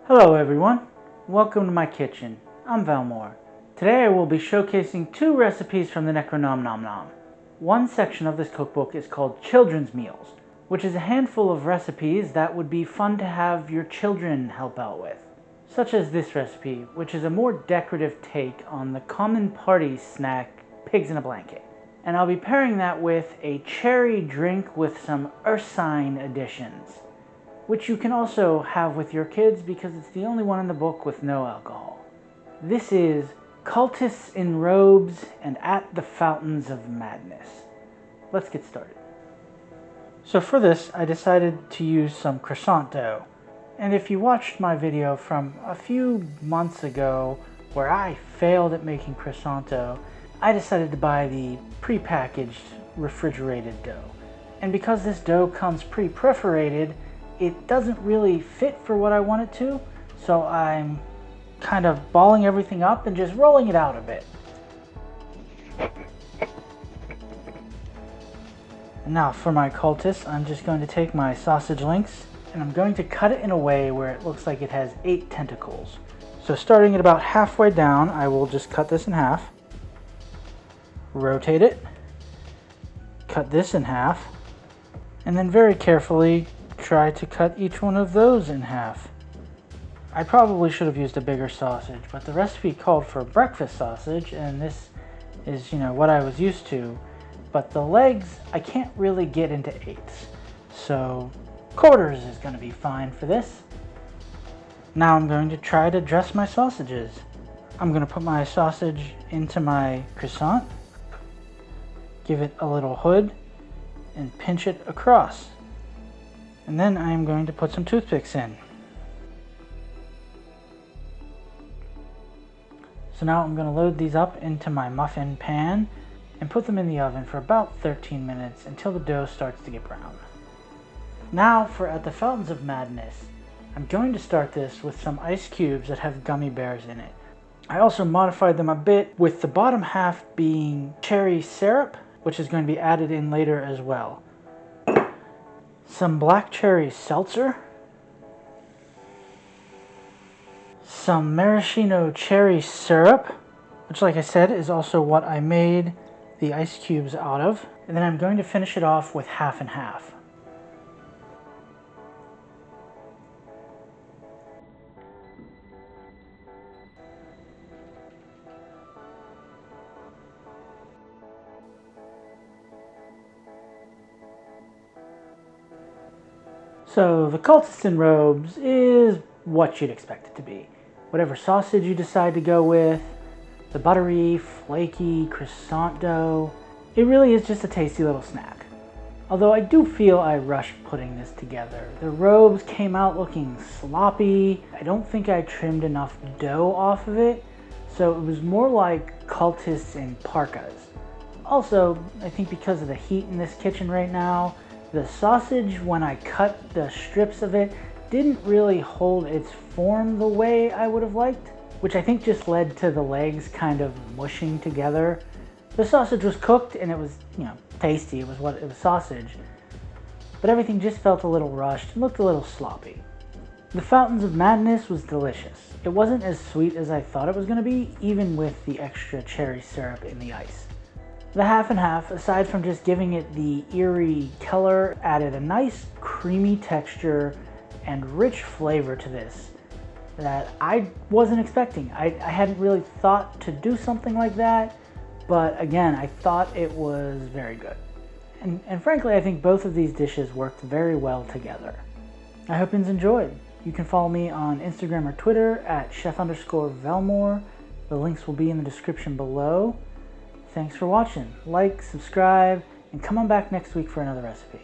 Hello everyone, welcome to my kitchen. I'm Valmore. Today I will be showcasing two recipes from the Necronomnomnom. One section of this cookbook is called Children's Meals, which is a handful of recipes that would be fun to have your children help out with. Such as this recipe, which is a more decorative take on the common party snack, pigs in a blanket. And I'll be pairing that with a cherry drink with some ursine additions, which you can also have with your kids because it's the only one in the book with no alcohol. This is Cultists in Robes and at the Fountains of Madness. Let's get started. So for this, I decided to use some croissant dough. And if you watched my video from a few months ago where I failed at making croissant dough, I decided to buy the pre-packaged refrigerated dough. And because this dough comes pre-perforated, it doesn't really fit for what I want it to, so I'm kind of balling everything up and just rolling it out a bit. Now for my cultist, I'm just going to take my sausage links and I'm going to cut it in a way where it looks like it has 8 tentacles. So starting at about halfway down, I will just cut this in half, rotate it, cut this in half, and then very carefully try to cut each one of those in half. I probably should have used a bigger sausage, but the recipe called for breakfast sausage, and this is, what I was used to. But the legs, I can't really get into 8s. So quarters is going to be fine for this. Now I'm going to try to dress my sausages. I'm going to put my sausage into my croissant, give it a little hood, and pinch it across. And then I'm going to put some toothpicks in. So now I'm going to load these up into my muffin pan and put them in the oven for about 13 minutes until the dough starts to get brown. Now for At the Fountains of Madness. I'm going to start this with some ice cubes that have gummy bears in it. I also modified them a bit with the bottom half being cherry syrup, which is going to be added in later as well. Some black cherry seltzer, some maraschino cherry syrup, which like I said is also what I made the ice cubes out of, and then I'm going to finish it off with half and half. So the Cultists in Robes is what you'd expect it to be. Whatever sausage you decide to go with, the buttery, flaky croissant dough, it really is just a tasty little snack. Although I do feel I rushed putting this together. The robes came out looking sloppy. I don't think I trimmed enough dough off of it, so it was more like cultists in parkas. Also, I think because of the heat in this kitchen right now, the sausage, when I cut the strips of it, didn't really hold its form the way I would have liked, which I think just led to the legs kind of mushing together. The sausage was cooked and it was, tasty. It was sausage. But everything just felt a little rushed and looked a little sloppy. The Fountains of Madness was delicious. It wasn't as sweet as I thought it was going to be, even with the extra cherry syrup in the ice. The half and half, aside from just giving it the eerie color, added a nice creamy texture and rich flavor to this that I wasn't expecting. I hadn't really thought to do something like that, but again, I thought it was very good. And frankly, I think both of these dishes worked very well together. I hope you enjoyed. You can follow me on Instagram or Twitter at chef_Valmore. The links will be in the description below. Thanks for watching. Like, subscribe, and come on back next week for another recipe.